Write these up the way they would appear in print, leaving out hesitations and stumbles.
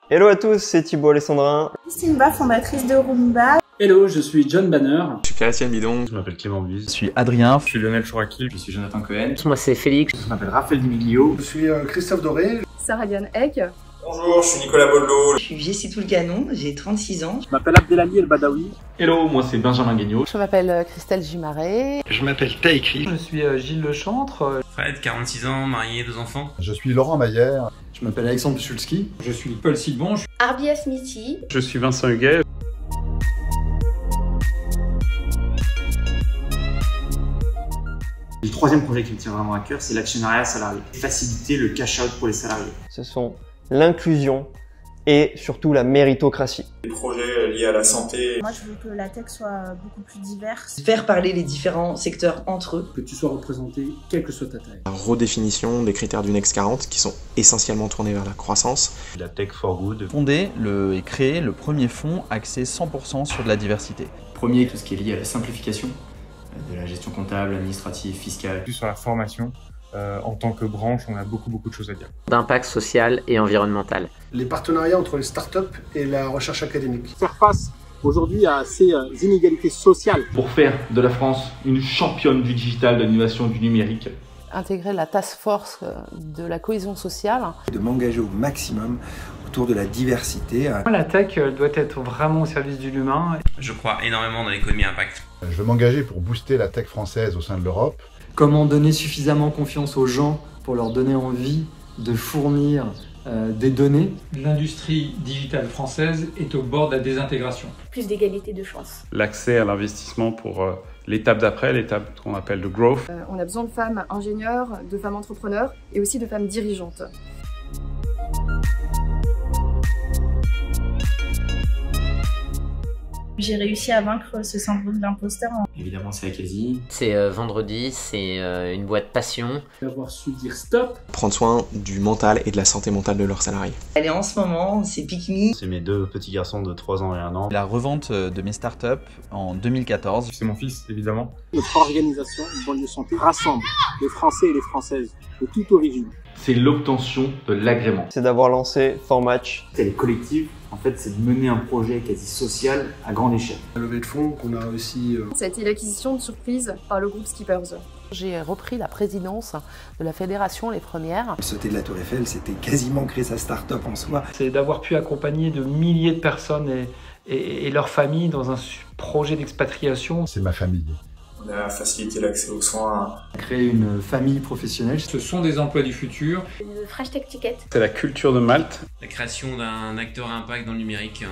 Hello à tous, c'est Thibaut Alessandrin. Simba, fondatrice de Roomba. Hello, je suis John Banner. Je suis Cassian Bidon. Je m'appelle Clément Buse. Je suis Adrien. Je suis Lionel Chouraki. Je suis Jonathan Cohen. Moi c'est Félix. Je m'appelle Raphaël Dimiglio. Je suis Christophe Doré. Sarah Diane Eck. Bonjour, je suis Nicolas Boldo. Je suis Jessie Toulcanon, j'ai 36 ans. Je m'appelle Abdelali El Badawi. Hello, moi c'est Benjamin Guignot. Je m'appelle Christelle Gimaret. Je m'appelle Taïkri. Je suis Gilles Lechantre. Fred, 46 ans, marié, 2 enfants. Je suis Laurent Maillère. Je m'appelle Alexandre Pichulski. Je suis Paul Silbon. Arbia Smithy. Je suis Vincent Huguet. Le troisième projet qui me tient vraiment à cœur, c'est l'actionnariat salarié. Faciliter le cash-out pour les salariés. Ce sont l'inclusion et surtout la méritocratie. Des projets liés à la santé. Moi, je veux que la tech soit beaucoup plus diverse. Faire parler les différents secteurs entre eux. Que tu sois représenté, quelle que soit ta taille. La redéfinition des critères du Next 40 qui sont essentiellement tournés vers la croissance. La tech for good. Fonder et créer le premier fonds axé 100% sur de la diversité. Premier, tout ce qui est lié à la simplification de la gestion comptable, administrative, fiscale. Plus sur la formation. En tant que branche, on a beaucoup de choses à dire. D'impact social et environnemental. Les partenariats entre les startups et la recherche académique. Faire face aujourd'hui à ces inégalités sociales. Pour faire de la France une championne du digital, de l'innovation, du numérique. Intégrer la task force de la cohésion sociale. De m'engager au maximum autour de la diversité. La tech doit être vraiment au service de l'humain. Je crois énormément dans l'économie impact. Je veux m'engager pour booster la tech française au sein de l'Europe. Comment donner suffisamment confiance aux gens pour leur donner envie de fournir des données. L'industrie digitale française est au bord de la désintégration. Plus d'égalité de chance. L'accès à l'investissement pour l'étape d'après, l'étape qu'on appelle le growth. On a besoin de femmes ingénieures, de femmes entrepreneurs et aussi de femmes dirigeantes. J'ai réussi à vaincre ce syndrome d'imposteur. Évidemment, c'est Akazi. C'est vendredi, c'est une boîte passion. D'avoir su dire stop. Prendre soin du mental et de la santé mentale de leurs salariés. Elle est en ce moment, c'est Pick Me. C'est mes 2 petits garçons de 3 ans et 1 an. La revente de mes startups en 2014. C'est mon fils, évidemment. Notre organisation, Banlieue Santé, rassemble les Français et les Françaises de toute origine. C'est l'obtention de l'agrément. C'est d'avoir lancé ForMatch. Elle est collective. En fait, c'est de mener un projet quasi social à grande échelle. La levée de fonds qu'on a aussi... Ça a été l'acquisition de surprise par le groupe Skippers. J'ai repris la présidence de la fédération Les Premières. Sauter de la Tour Eiffel, c'était quasiment créer sa start-up en soi. C'est d'avoir pu accompagner de milliers de personnes et leurs familles dans un projet d'expatriation. C'est ma famille. On a facilité l'accès aux soins. Créer une famille professionnelle. Ce sont des emplois du futur. Une Fresh Tech Ticket. C'est la culture de Malte. La création d'un acteur à impact dans le numérique.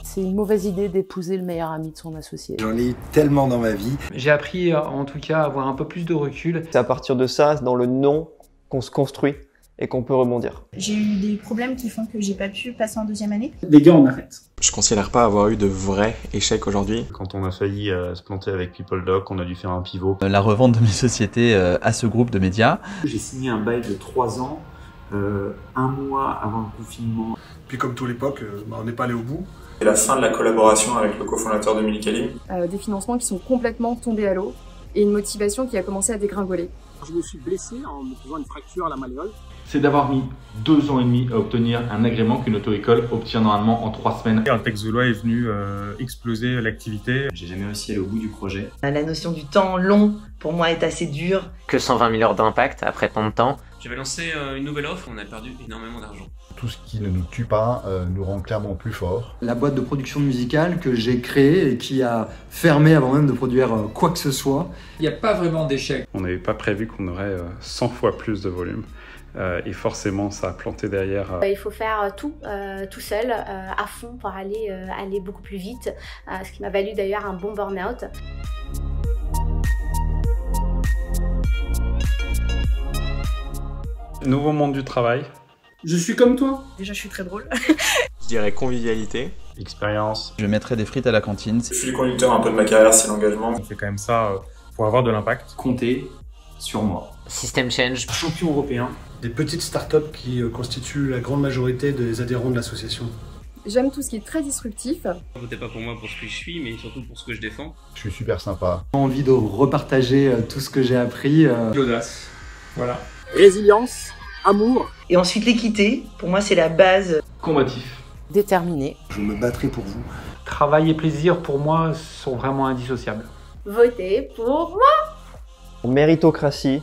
C'est une mauvaise idée d'épouser le meilleur ami de son associé. J'en ai eu tellement dans ma vie. J'ai appris en tout cas à avoir un peu plus de recul. C'est à partir de ça, dans le non, qu'on se construit et qu'on peut rebondir. J'ai eu des problèmes qui font que j'ai pas pu passer en deuxième année. Les gars, on arrête. Je considère pas avoir eu de vrais échecs aujourd'hui. Quand on a failli se planter avec PeopleDoc, on a dû faire un pivot. La revente de mes sociétés à ce groupe de médias. J'ai signé un bail de 3 ans, 1 mois avant le confinement. Puis comme toute l'époque, on n'est pas allé au bout. Et la fin de la collaboration avec le cofondateur de Milikalim. Des financements qui sont complètement tombés à l'eau et une motivation qui a commencé à dégringoler. Je me suis blessé en me faisant une fracture à la malléole. C'est d'avoir mis 2 ans et demi à obtenir un agrément qu'une auto-école obtient normalement en 3 semaines. Un texte de loi est venu exploser l'activité. J'ai jamais réussi à aller au bout du projet. La notion du temps long, pour moi, est assez dure. Que 120 000 heures d'impact après tant de temps. J'avais lancé une nouvelle offre, on a perdu énormément d'argent. Tout ce qui ne nous tue pas nous rend clairement plus forts. La boîte de production musicale que j'ai créée et qui a fermé avant même de produire quoi que ce soit. Il n'y a pas vraiment d'échec. On n'avait pas prévu qu'on aurait 100 fois plus de volume. Et forcément, ça a planté derrière. Il faut faire tout seul, à fond, pour aller beaucoup plus vite. Ce qui m'a valu d'ailleurs un bon burn-out. Nouveau monde du travail. Je suis comme toi. Déjà, je suis très drôle. Je dirais convivialité. Expérience. Je mettrai des frites à la cantine. Je suis le conducteur un peu de ma carrière, c'est l'engagement. On fait quand même ça pour avoir de l'impact. Comptez sur moi. System change. Champion européen. Des petites startups qui constituent la grande majorité des adhérents de l'association. J'aime tout ce qui est très disruptif. Votez pas pour moi pour ce que je suis, mais surtout pour ce que je défends. Je suis super sympa. J'ai envie de repartager tout ce que j'ai appris. L'audace. Voilà. Résilience, amour. Et ensuite l'équité, pour moi c'est la base. Combatif. Déterminé. Je me battrai pour vous. Travail et plaisir, pour moi, sont vraiment indissociables. Votez pour moi. Méritocratie.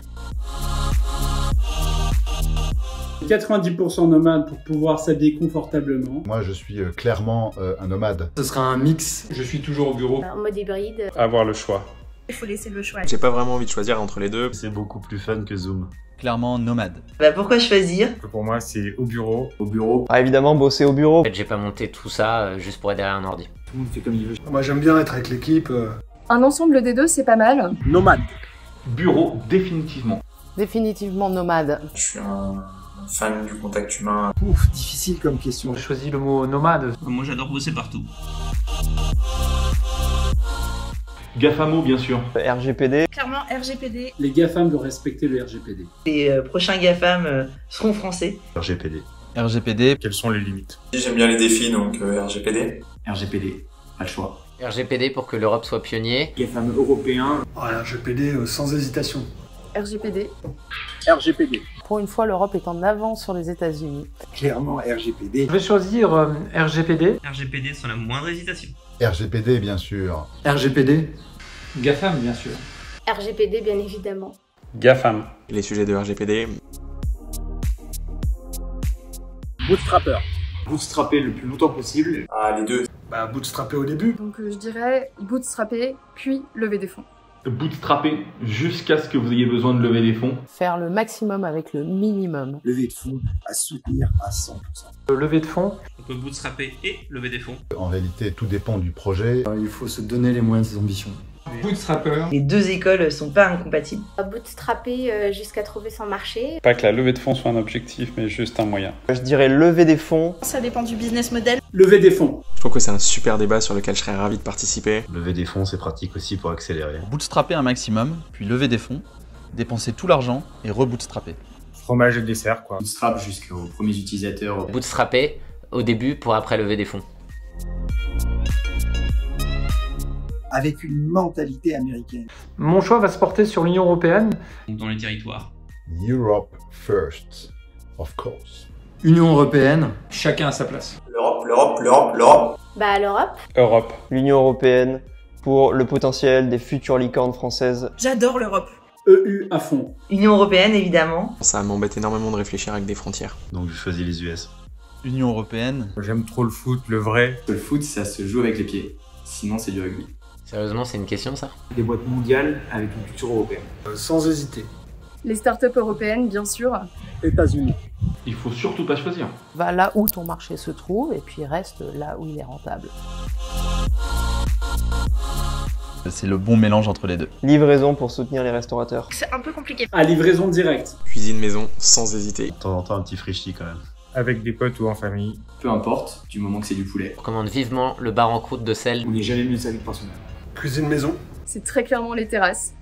90% nomade pour pouvoir s'habiller confortablement. Moi, je suis clairement un nomade. Ce sera un mix. Je suis toujours au bureau. En mode hybride. Avoir le choix. Il faut laisser le choix. J'ai pas vraiment envie de choisir entre les deux. C'est beaucoup plus fun que Zoom. Clairement nomade. Bah pourquoi choisir? Pour moi, c'est au bureau. Au bureau. Ah, évidemment, bosser au bureau. En fait, j'ai pas monté tout ça juste pour être derrière un ordi. Tout le monde fait comme il veut. Moi j'aime bien être avec l'équipe. Un ensemble des deux, c'est pas mal. Nomade. Bureau, définitivement. Définitivement nomade. Je suis un fan du contact humain. Ouf, difficile comme question. J'ai choisi le mot nomade. Moi j'adore bosser partout. GAFAMO, bien sûr. RGPD. Clairement, RGPD. Les GAFAM doivent respecter le RGPD. Les prochains GAFAM seront français. RGPD. RGPD. Quelles sont les limites? J'aime bien les défis, donc RGPD. RGPD, pas le choix. RGPD pour que l'Europe soit pionnier. GAFAM européen. RGPD sans hésitation. RGPD. RGPD. Pour une fois, l'Europe est en avance sur les États-Unis. Clairement RGPD. Je vais choisir RGPD. RGPD sans la moindre hésitation. RGPD, bien sûr. RGPD. GAFAM, bien sûr. RGPD, bien évidemment. GAFAM. Les sujets de RGPD. Bootstrapper. Bootstrapper le plus longtemps possible. Ah, les deux. Bah, bootstrapper au début. Donc je dirais bootstrapper, puis lever des fonds. Bootstrapper jusqu'à ce que vous ayez besoin de lever des fonds. Faire le maximum avec le minimum. Lever de fonds à soutenir à 100%. Lever de fonds. On peut bootstrapper et lever des fonds. En réalité, tout dépend du projet. Il faut se donner les moyens de ses ambitions. Bootstrapper. Les deux écoles sont pas incompatibles. Bootstrapper jusqu'à trouver son marché. Pas que la levée de fonds soit un objectif, mais juste un moyen. Je dirais lever des fonds. Ça dépend du business model. Lever des fonds. Je trouve que c'est un super débat sur lequel je serais ravi de participer. Lever des fonds, c'est pratique aussi pour accélérer. Bootstrapper un maximum, puis lever des fonds, dépenser tout l'argent et rebootstrapper. Fromage et dessert, quoi. Bootstrap jusqu'aux premiers utilisateurs. Bootstrapper au début pour après lever des fonds. Avec une mentalité américaine. Mon choix va se porter sur l'Union européenne. Dans les territoires. Europe first, of course. Union européenne. Chacun à sa place. L'Europe. Bah l'Europe. Europe. L'Union européenne pour le potentiel des futures licornes françaises. J'adore l'Europe. EU à fond. Union européenne évidemment. Ça m'embête énormément de réfléchir avec des frontières. Donc je choisis les US. Union européenne. J'aime trop le foot, le vrai. Le foot, ça se joue avec les pieds. Sinon, c'est du rugby. Sérieusement, c'est une question ça? Des boîtes mondiales avec une culture européenne. Sans hésiter. Les startups européennes, bien sûr. États-Unis. Il faut surtout pas choisir. Va là où ton marché se trouve et puis reste là où il est rentable. C'est le bon mélange entre les deux. Livraison pour soutenir les restaurateurs. C'est un peu compliqué. À livraison directe. Cuisine maison, sans hésiter. De temps en temps, un petit frichti quand même. Avec des potes ou en famille. Peu importe, du moment que c'est du poulet. Je recommande vivement le bar en croûte de sel. On n'est jamais mieux servi que par soi-même. Cuisine maison. C'est très clairement les terrasses.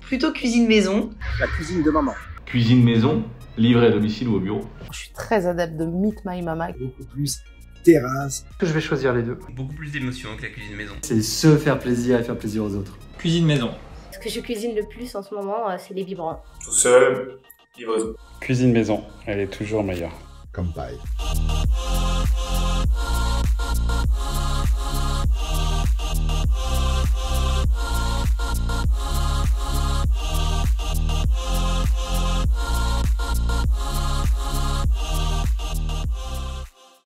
Plutôt cuisine maison. La cuisine de maman. Cuisine maison, livrée à domicile ou au bureau. Je suis très adepte de Meet My Mama. Beaucoup plus terrasse. Je vais choisir les deux. Beaucoup plus d'émotions que la cuisine maison. C'est se faire plaisir et faire plaisir aux autres. Cuisine maison. Ce que je cuisine le plus en ce moment, c'est les vibrants. Tout seul, livraison. Cuisine maison, elle est toujours meilleure. Comme paille.